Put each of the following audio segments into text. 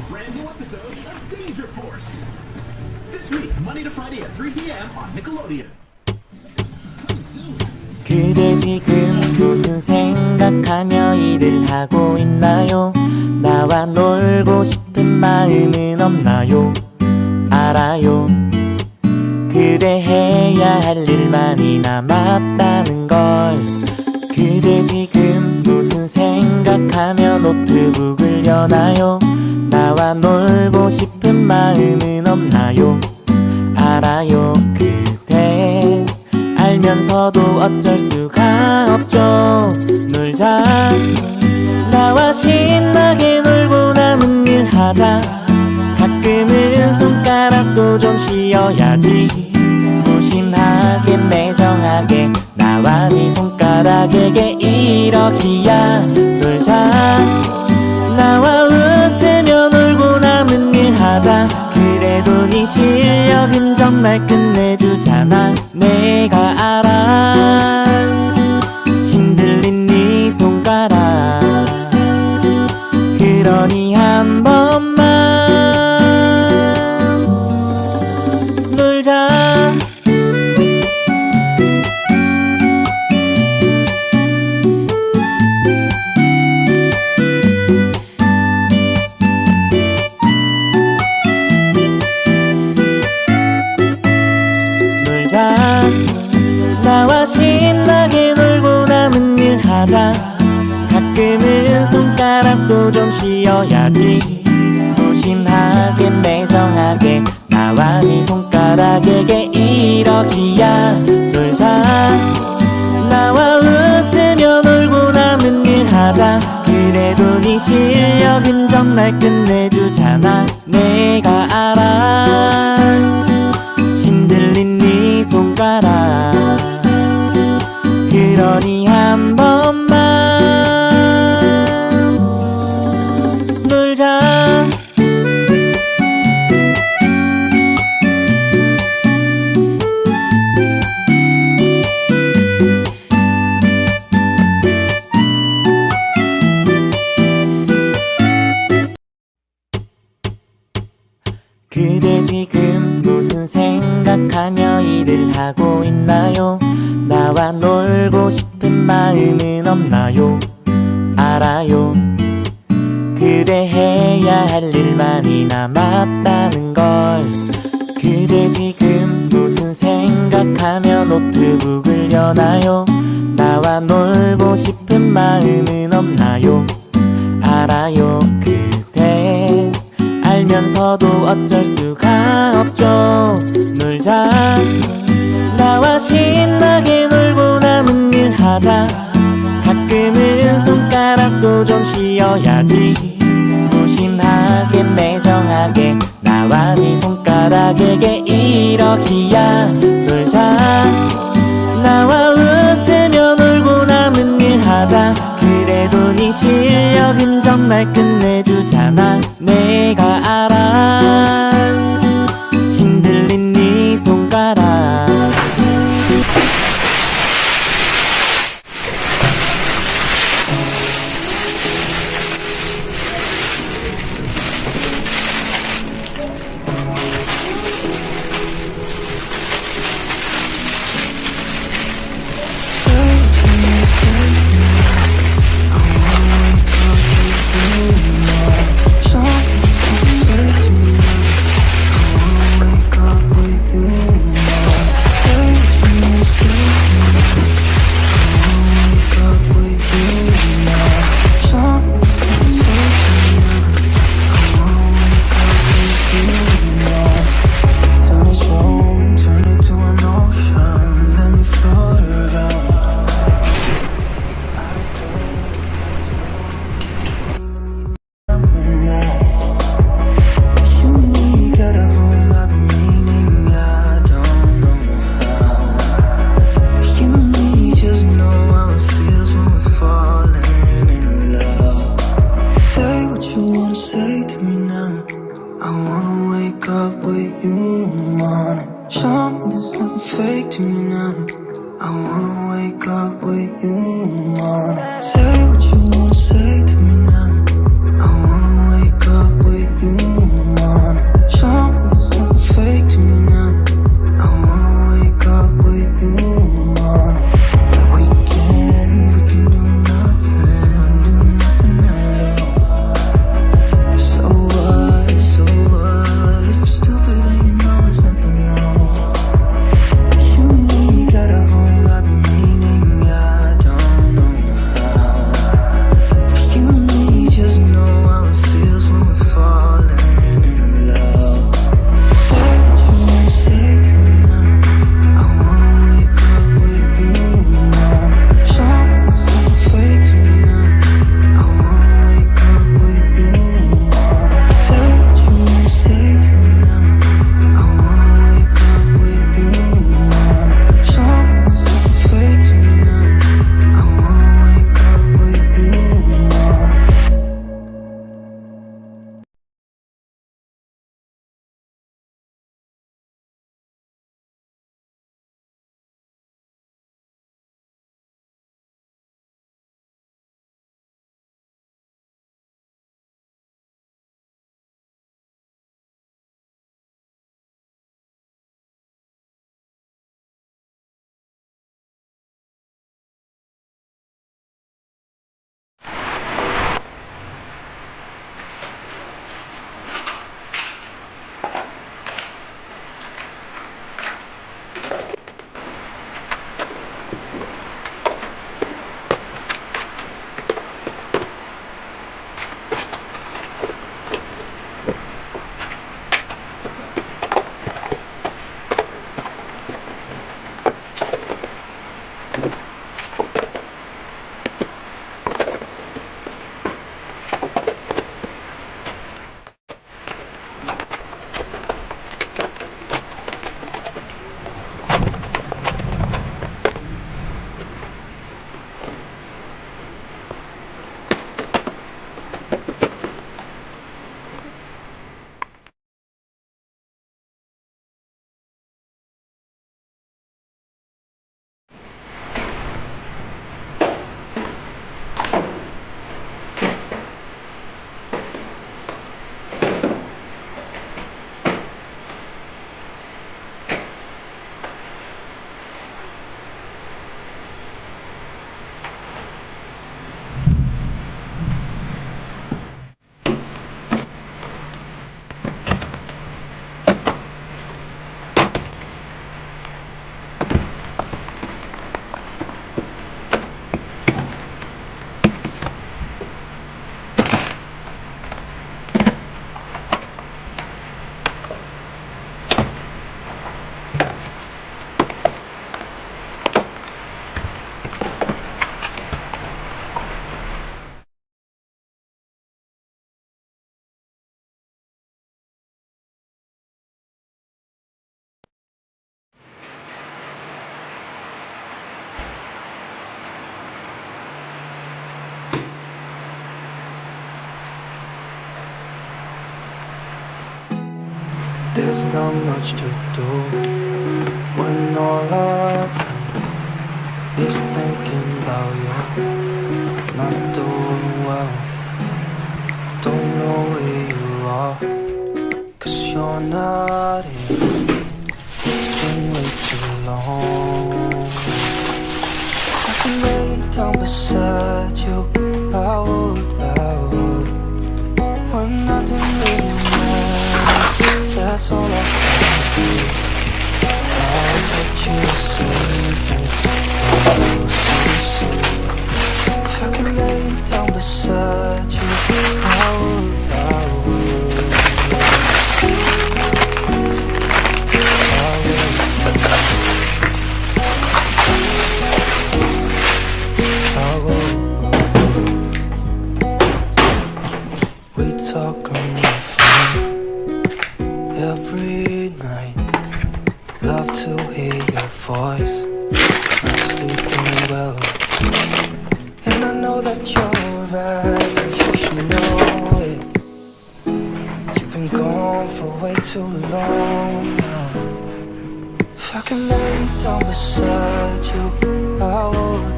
brand new episodes of Danger Force. This week, Monday to Friday at 3 p.m. on Nickelodeon. Coming soon. 그대 지금 무슨 생각하며 일을 하고 있나요? 나와 놀고 싶은 마음은 없나요? 알아요. 그대 해야 할 일만이 남았다는 걸. 그대 지금 무슨 생각하며 노트북을 여나요? 나와 놀고 싶은 마음은 없나요? 알아요. 그대 알면서도 어쩔 수가 없죠. 놀자. 나와 신나게 놀고 남은 일 하자. 가끔은 손가락도 좀 쉬어야지. 무심하게 매정하게 나와 네 손가락에게 이러기야. 놀자. 나와 웃으며 놀고 남은 일 하자. 그래도 네 실력은 정말 끝내주잖아. 내가 알아. 신들린 네 손가락. 그러니 한 번만 놀자. 나와 신나게 놀고 남은 일 하자. 가끔은 손가락도 좀 쉬어야지. 무심하게 매정하게 나와 네 손가락에게 이러기야. 놀자. 나와 웃으며 놀고 남은 일 하자. 그래도 네 실력은 정말 끝내주잖아. 내가 알아. 신들린 네 손가락. 그러니 한 번만 놀자. 그대 지금 무슨 생각하며 일을 하고 있나요? 나와 놀고 싶은 마음은 없나요? 알아요. 그대 해야 할 일만이 남았다는 걸. 그대 지금 무슨 생각하며 노트북을 여나요? 나와 놀고 싶은 마음은 없나요? 알아요. 그대 알면서도 어쩔 수가 없죠. 놀자. 나와 신나게 놀고 남은 일 하자. 가끔은 손가락도 좀 쉬어야지. 무심하게 매정하게 나와 네 손가락에게 이러기야. 놀자. 나와 웃으며 놀고 남은 일 하자. 그래도 네 실력은 정말 끝내주잖아. 내가 알아. 신들린 네 손가락. Say what you wanna say to me now. I wanna wake up with you. there's not much to do when all I do is thinking about you. Not doing well, don't know where you are, 'cause you're not here. It's been way too long. I can lay down beside you, I would, when nothing really matters, that's all I can do. I'll let you safe and I'll see you soon. If I can lay down beside you, I would, we talk on the phone every night. Love to hear your voice. I'm sleeping well, and I know that you're right. You should know it. You've been gone for way too long now. If I can lay down beside you, I would,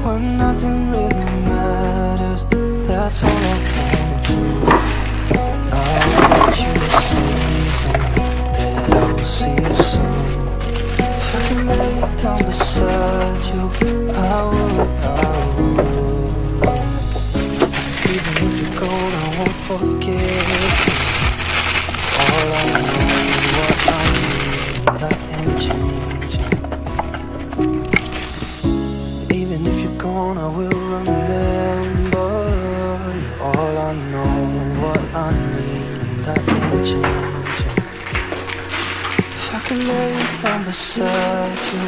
when nothing really matters, that's all I wanna do. I'll let you safe and that I will see you soon. If I can lay down beside you, I would. Even if you go, I won't forget you. All I know is what I need, that ain't changing. Even if you're gone, I will remember you. All I know, what I need, and that ain't changing. If I can lay down beside you,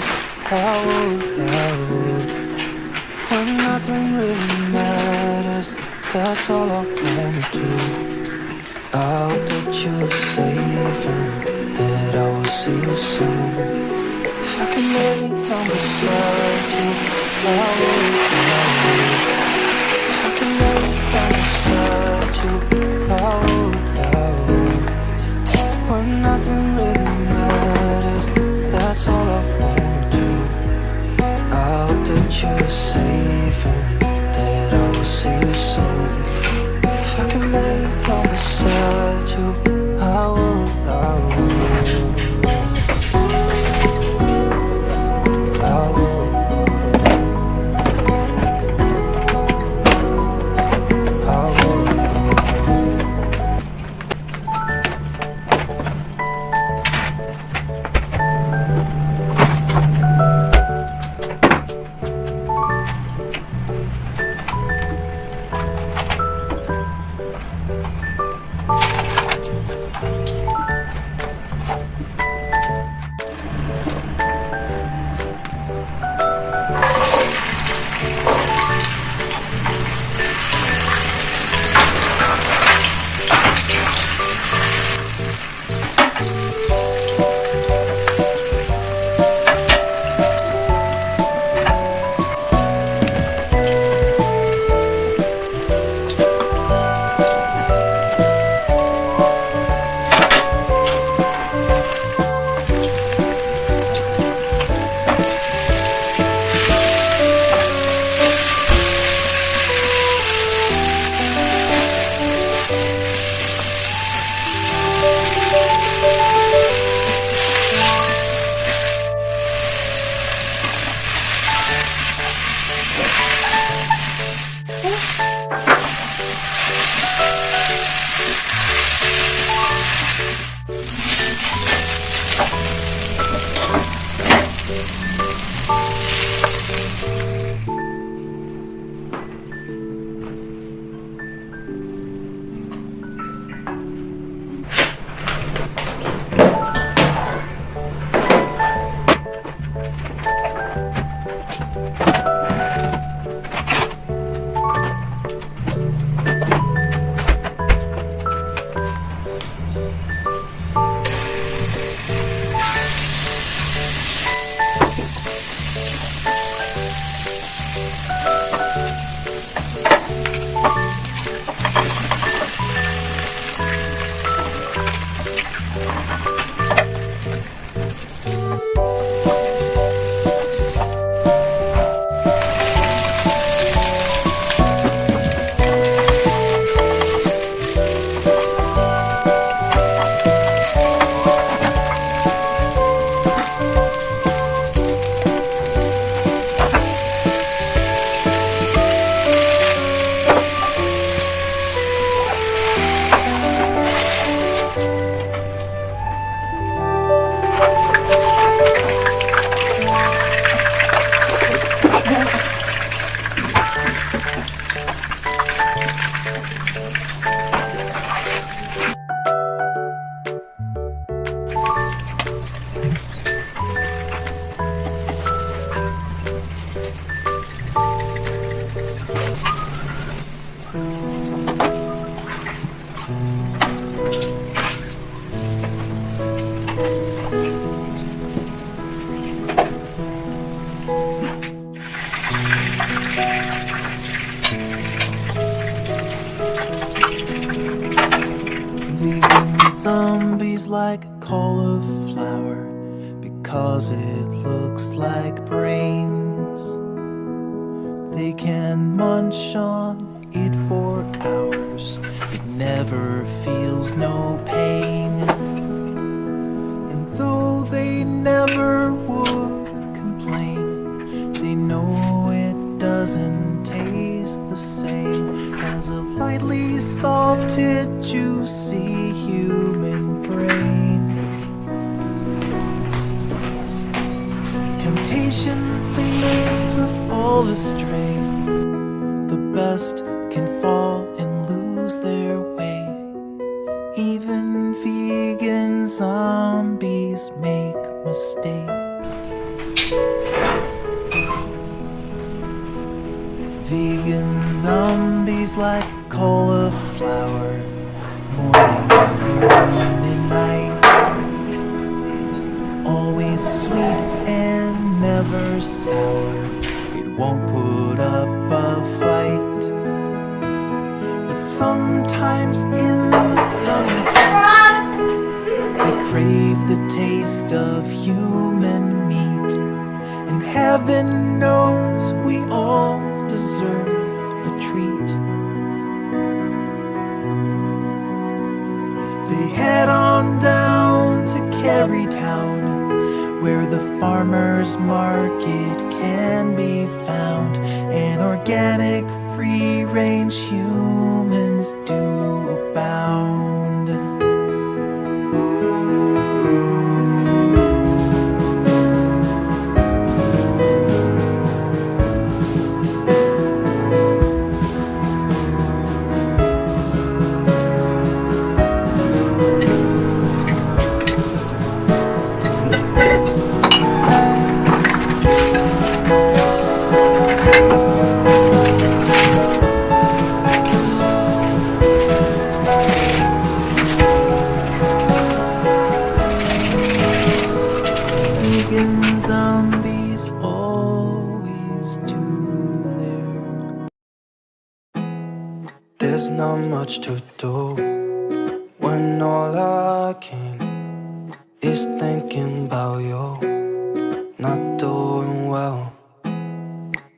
I would. When nothing really matters, that's all I wanna do. I hope that you're safe and that I will see you soon. If I can lay down beside you, I would. If I can lay down beside you, I would. When nothing really matters, that's all I wanna do. I hope that you're safe and that I will see you soon. If I can lay down beside you, I would. Vegan zombies like cauliflower because it looks like brains. They can munch on it for hours. It never feels no pain. And though they never would complain, they know it doesn't taste the same as a lightly salted, juicy human brain. Temptation leads us all astray. The best can fall and lose their way. Even vegan zombies make mistakes. Vegan zombies like cauliflower, morning, noon, and night. Always sweet and never sour. It won't put up a fight. But sometimes in the summertime, they crave the taste of human meat. And heaven knows we all deserve a treat. They head on down to Carytown, where the farmer's market can be found, and organic free-range humans do abound. Vegan zombies always do their. There's not much to do when all I can is thinking about you. Not doing well,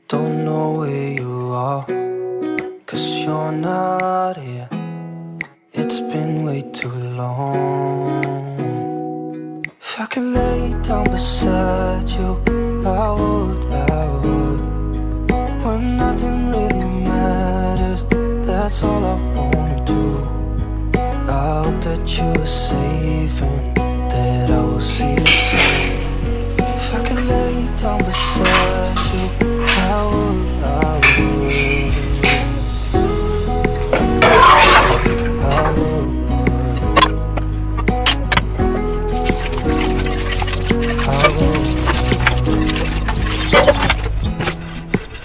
don't know where you are, 'cause you're not here. It's been way too long. If I could lay down beside you, I would. When nothing really matters, that's all I wanna do. I hope that you are safe and that I will see you soon. If I could lay down beside you, I would.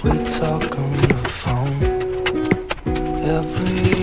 We talk on the phone every